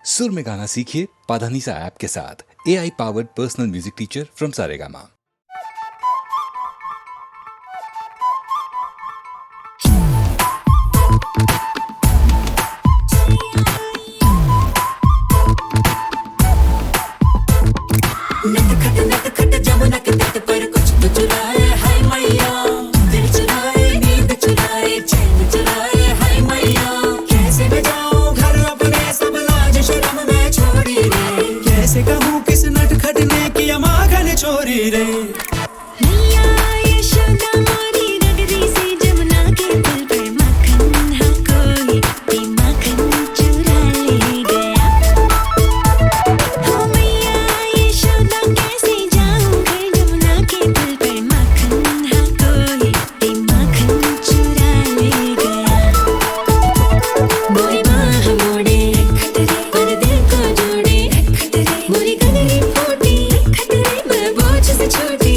सुर में गाना सीखिए पाधानीसा ऐप के साथ। AI powered personal music teacher from Saregama. नटखट जमुना के तट पर कुछ तो चुराए हाय मैया, दिल चुराए नींद चुराए चैन चुराए हाय मैया। कैसे बजाऊं घर अपने सब लाज शर्म में छोड़ी रे, कैसे कहूँ किस नटखट ने किया माखन चोरी रे। मैया यशोदा मोरी नगरी से जमुना के पुल पर माखन हाँ कोई भी माखन चुरा ले गया। हो मैया यशोदा कैसे जाऊं घर जमुना के पुल पर माखन हाँ कोई भी माखन चुरा ले गया। मोरी बाह मोड़े पर दिल को जोड़े, मोरी गगरी फूटी मैं बोझ से छोटी।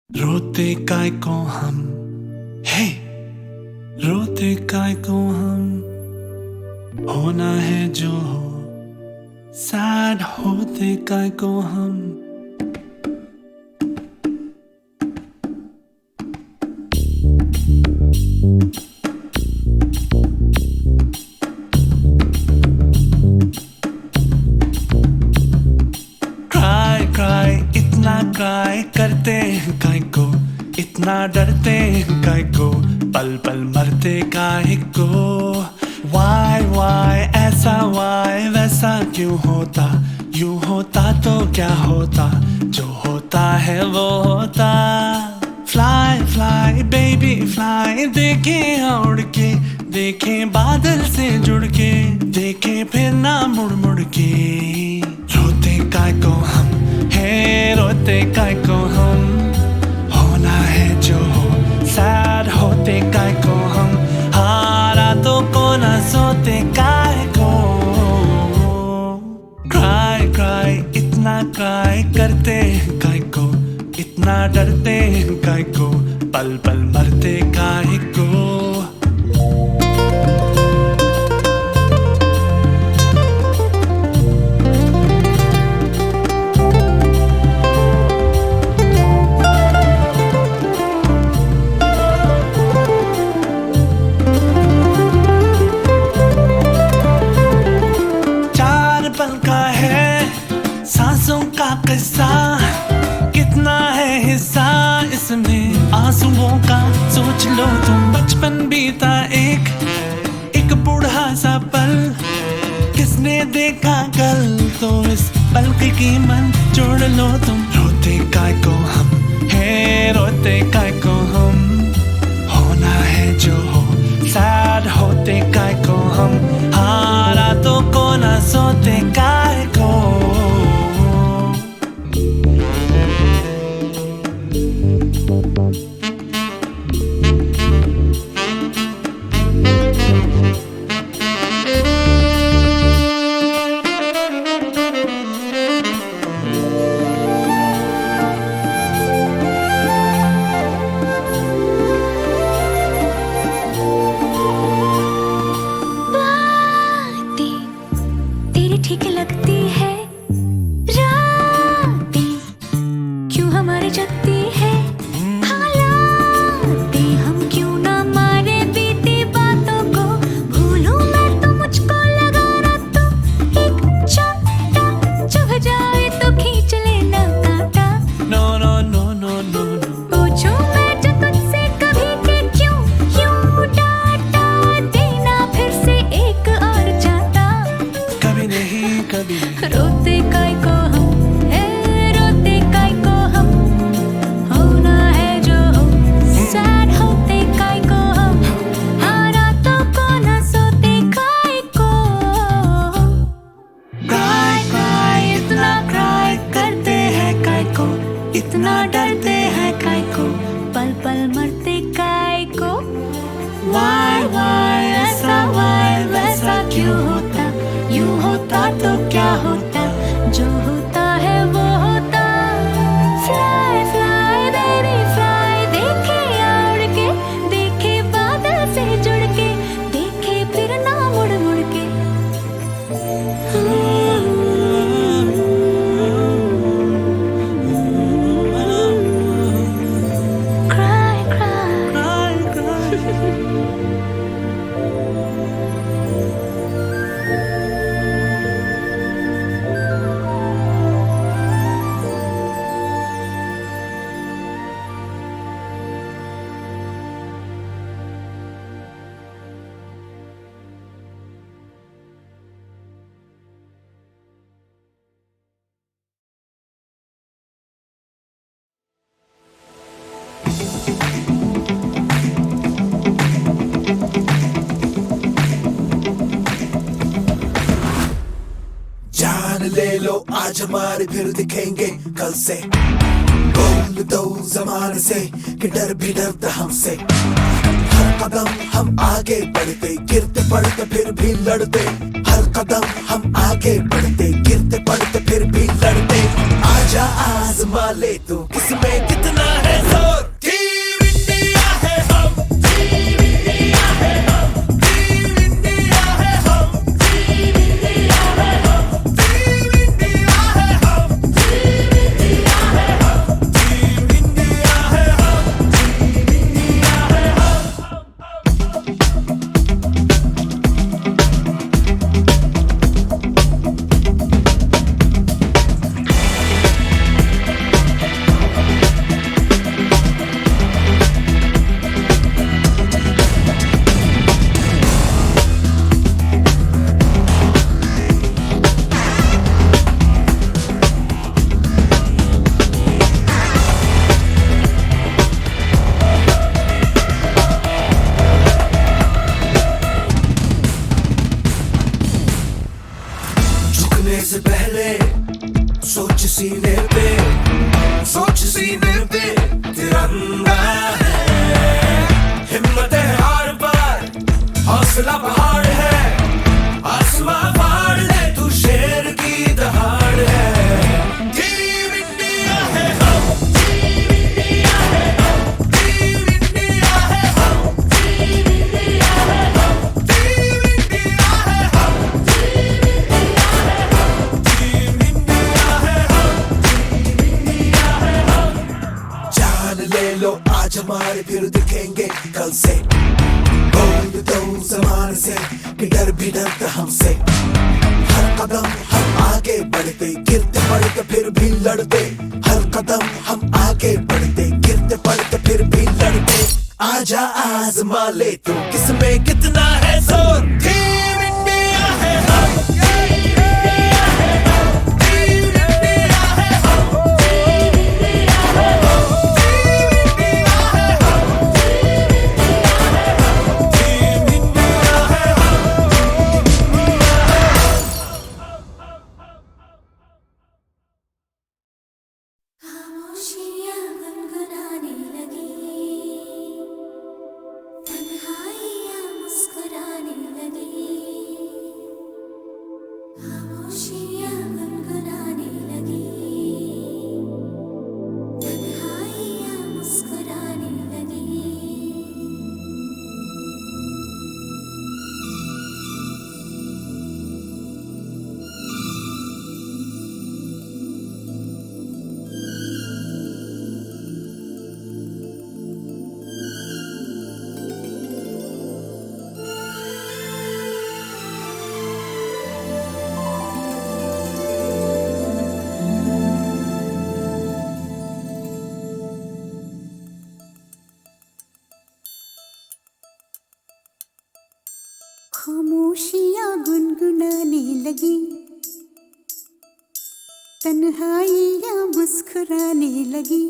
रोते काय को हम, हे रोते काय को हम, होना है जो हो, सैड होते काय को हम। क्राई इतना क्राई करते हैं काय को, इतना डरते हैं काय को, पल पल मरते काय को। वाई ऐसा वाई वैसा क्यों होता, यूं होता तो क्या होता, जो होता है वो होता। फ्लाई फ्लाई बेबी फ्लाई, देखें उड़ के, देखें बादल से जुड़ के, देखें फिर ना मुड़ मुड़ के। रोते काय को हम, हे रोते काय को हम, होना है जो हो, सैड होते काय को हम, हारा तो को ना सोते काय को। क्राई इतना क्राई करते हैं काय को, इतना डरते हैं काय को, पल पल मरते काय को। सांसों का किस्सा कितना है हिस्सा इसमें आंसुओं का, सोच लो तुम। बचपन बीता एक बूढ़ा सा पल, किसने देखा कल, तो इस पल की कीमत जोड़ लो तुम। रोते काय को हम, हे रोते काय को हम, होना है जो हो, सैड होते काय को हम, हारा तो को ना सोते काय को। ठीक लगती है रातें, क्यों हमारी जगती है हालातें, हम क्यों ना मारे बीती बातों को, भूलूं मैं तो मुझको लगा रातों, एक चाटा चुभ जाए तो खींच लेना कांटा। No no no no no no, पूछूं मैं जो तुझसे कभी कि क्यों यूं डांटा देना फिर से एक और चाटा। कभी नहीं कभी नहीं। रोते काय को हम, हे रोते काय को हम, होना है जो हो, सैड होते काय को हम, हारा तो को ना सोते काय को। क्राई इतना क्राई करते हैं काय को, इतना डरते हैं काय को, पल पल मरते काय को। वाई ऐसा वाई वैसा क्यों होता, यूं होता तो क्या होता, जो होता है वो होता। फ्लाई फ्लाई बेबी फ्लाई, देखे उड़ के, देखे बादल से जुड़ के, देखे फिर ना मुड़ मुड़ के। क्राई क्राई जान ले लो आज हमारे, फिर दिखेंगे कल से। बोल दो जमाने से कि डर भी डरता हमसे। हर कदम हम आगे बढ़ते, गिरते पड़ते फिर भी लड़ते। हर कदम हम आगे बढ़ते, गिरते पड़ते फिर भी लड़ते। आजा आजमा ले तू, किसमें कितना है जोर। लो आज हमारे फिर दिखेंगे कल से। बोल दो जमाने से कि डर भी डरता हमसे। हर कदम हम आगे बढ़ते, गिरते पड़ते फिर भी लड़ते। हर कदम हम आगे बढ़ते, गिरते पड़ते फिर भी लड़ते। आजा आजमा ले तू किसमें कितना है जोर। टीम इंडिया है हम, टीम इंडिया है हम, टीम इंडिया है हम, टीम इंडिया है हम, टीम इंडिया है खामोशियाँ गुनगुनाने लगी, तन्हाइयाँ मुस्कुराने लगी। खामोशियाँ गुनगुनाने लगी, तन्हाइयाँ मुस्कुराने लगी। खामोशियाँ गुनगुनाने लगी, तन्हाइयाँ मुस्कुराने लगी।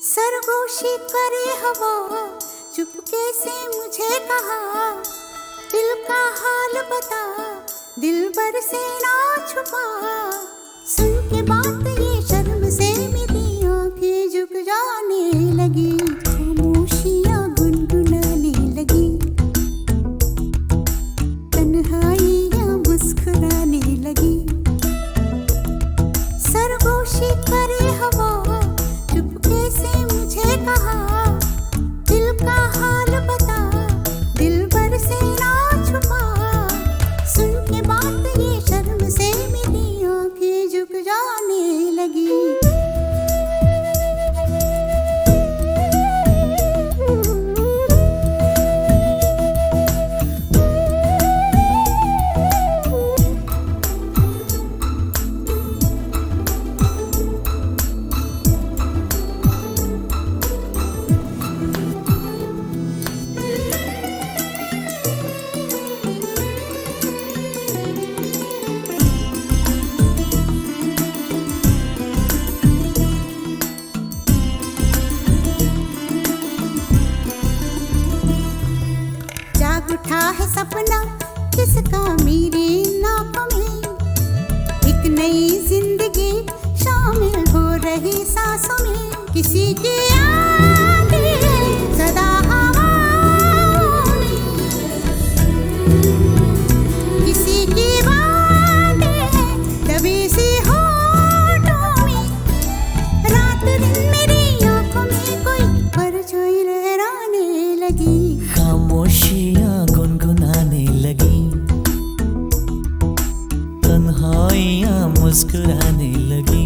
सरगोशी करे हवा, चुपके से मुझे कहा, दिल का हाल बता, दिलबर से ना छुपा। सुन के बात ये शर्म से मेरी आंखें झुक जाने लगी। खामोशियाँ गुनगुनाने लगी, तन्हाइयाँ मुस्कुराने लगी। सरगोशी करे हवा, चुपके से मुझे कहा, दिल का हाल बता, दिलबर से ना छुपा। सुन के बात ये शर्म से मेरी आंखें झुक जाने लगी। जाग उठा है सपना किसका मेरी नाकों में, एक नई जिंदगी शामिल हो रही सांसों में। किसी की आंखें सदा हवाओं में, किसी की बातें दबी सी होठों में। रात दिन मेरी आंखों में कोई परछाई लहराने लगी। खामोशियाँ गुनगुनाने लगी, तन्हाइयाँ मुस्कुराने लगी।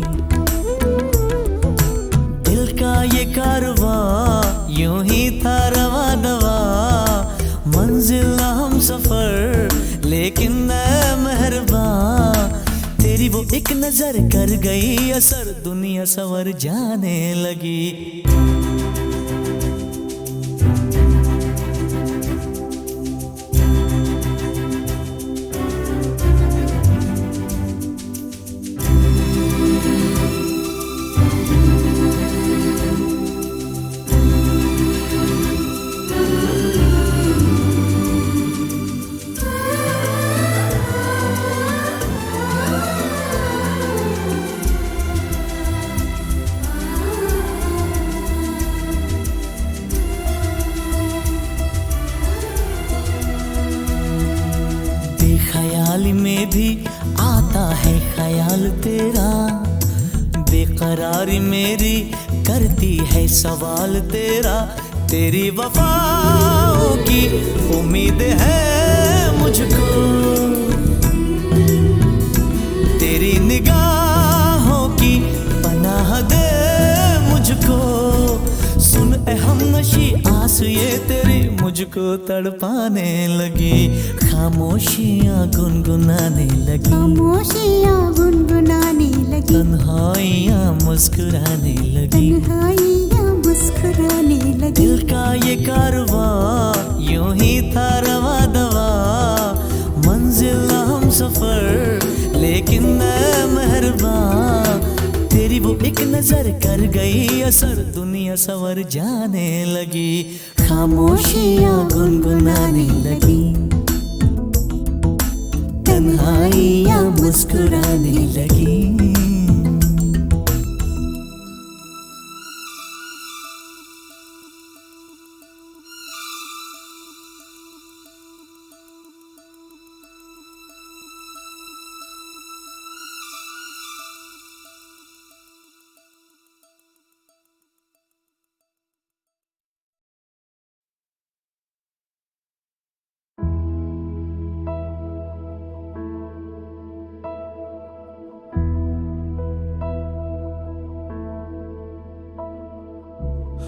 दिल का ये कारवां यूं ही था रवा दवा, मंजिल हम सफर लेकिन ऐ मेहरबान, तेरी वो एक नजर कर गई असर, दुनिया संवर जाने लगी। बेख्याली में भी आता है ख्याल तेरा, बेकरारी मेरी करती है सवाल तेरा। तेरी वफाओं की उम्मीद है मुझको, तेरी निगाहों की पनाह दे मुझको। नशी आस ये तेरी मुझको तड़पाने लगी, खामोशियाँ गुनगुनाने लगी, खामोशियाँ गुनगुनाने लगी, तन्हाइयाँ मुस्कुराने लगी, तन्हाइयाँ मुस्कुराने लगी। दिल का ये कारवां यूं ही था रवा दवा, मंजिल हम सफर लेकिन मैं मेहरबान, तेरी वो एक नजर कर गई असर, दुनिया सवर जाने लगी, खामोशियाँ गुनगुनाने लगी, तन्हाइयाँ मुस्कुराने लगी।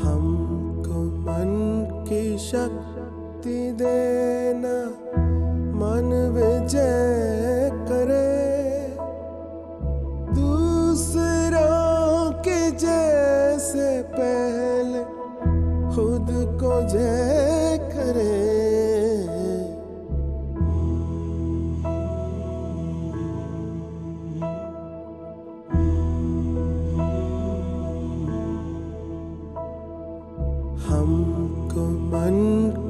हमको मन की शक्ति देना, मन विजय करे, दूसरों के जैसे पहले खुद को जय करे। हमको मन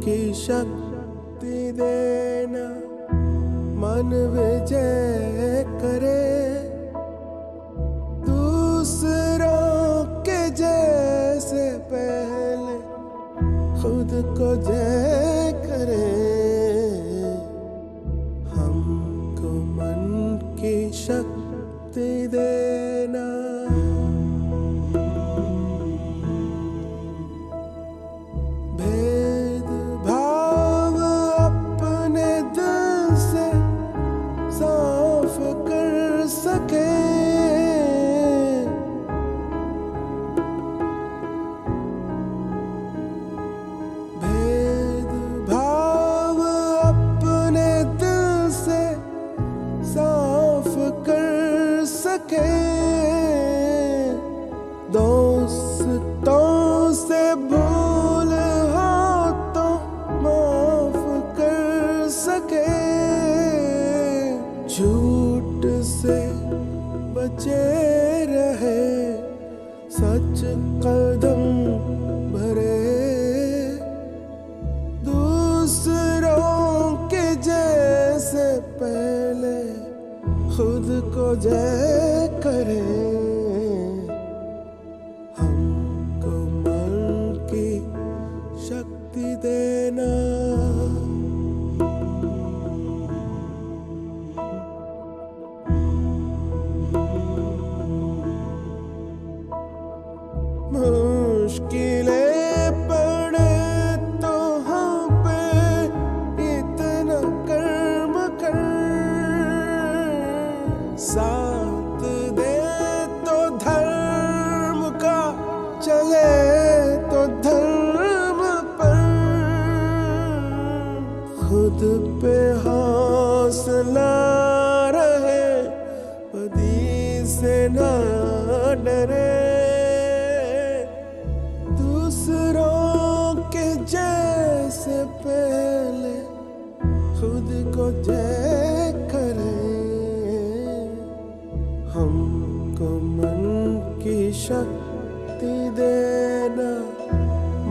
की शक्ति देना, मन विजय करे, दूसरों के जैसे पहले खुद को जय करे। हमको मन की शक्ति देना। भेदभाव अपने दिल से साफ कर सके, भेदभाव अपने दिल से साफ कर सके, दोस्तों से भूल हो तो माफ कर सके, झूठ से बचे रहे, सच कदम भरे, दूसरों के जैसे पहले खुद को जय करे। हमको मन की शक्ति देना। मुश्किलें पड़े तो हम पे इतना कर्म कर, साथ दे तो धर्म का, चले तो धर्म पर, खुद पे हौसला रहे, बदी से ना डरे, दूसरों के जैसे पहले खुद को जय करे। हमको मन की शक्ति देना,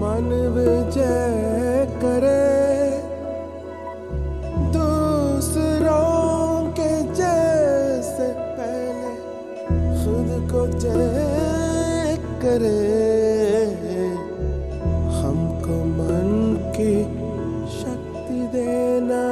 मन विजय करे, दूसरों के जैसे पहले खुद को जय करे। हमको मन की शक्ति देना।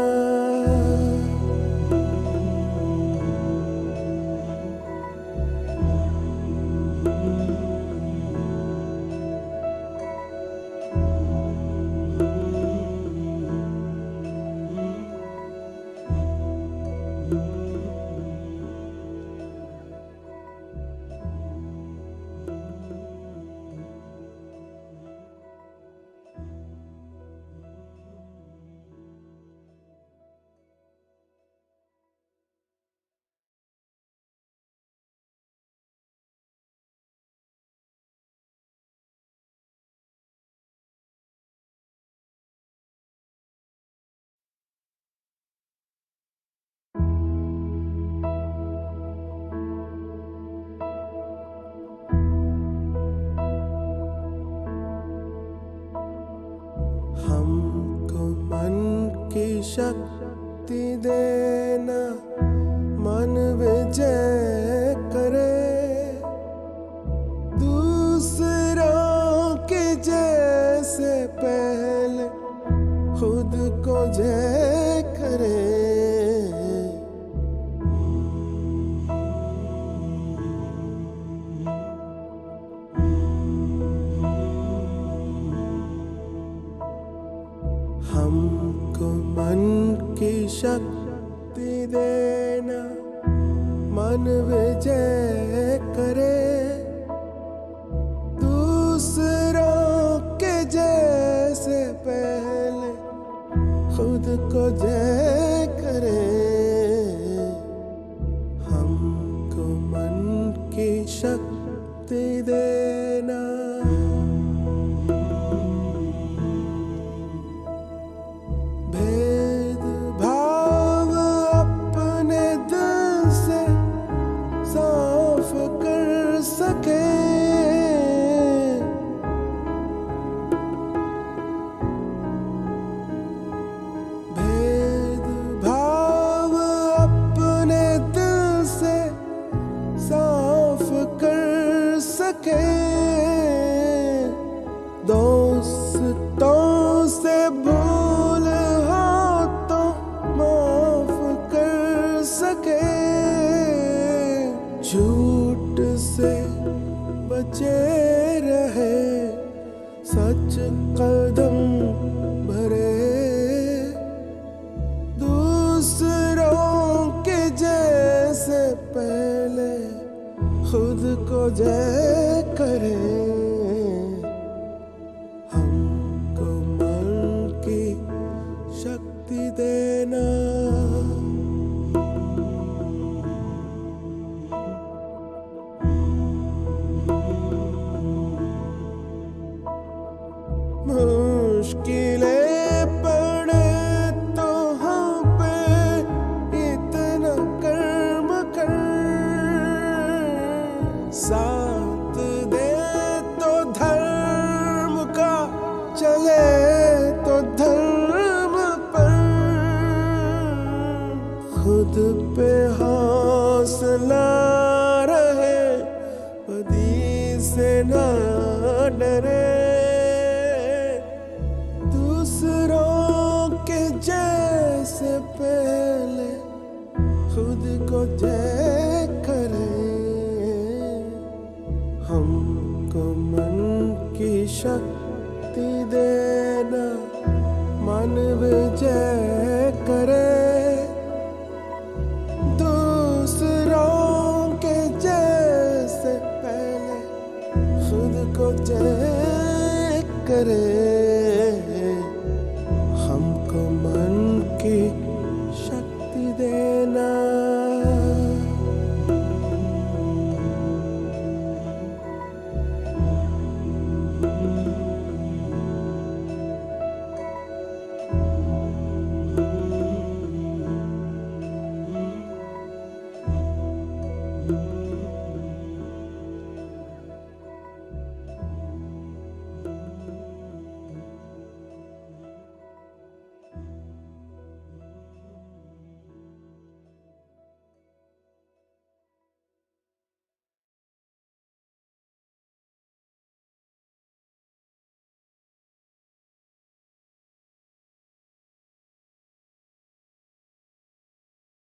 हमको मन की शक्ति देना, मन विजय करे, दूसरों के जैसे पहले खुद को जय करे। हमको मन की शक्ति देना, मन विजय करे, दूसरों के जैसे पहले खुद को जय करे। हमको मन की शक्ति देना। भेदभाव अपने दिल से साफ कर सके, भेदभाव अपने दिल से साफ कर सके, दोस्तों से भूल हो तो माफ कर सके, झूठ से बचे रहे, सच कदम भरे, दूसरों के जैसे पहले खुद को जय करे। हमको मन की शक्ति देना। मुश्किलें पड़े तो हम पे इतना कर्म कर, साथ दे तो धर्म का, चले तो धर्म पर, खुद पे हौसला रहे, बदी से ना डरे, दूसरों के जैसे पहले खुद को जय करे। हमको मन की शक्ति देना, मन विजय करे, दूसरों के जैसे पहले खुद को जय करे।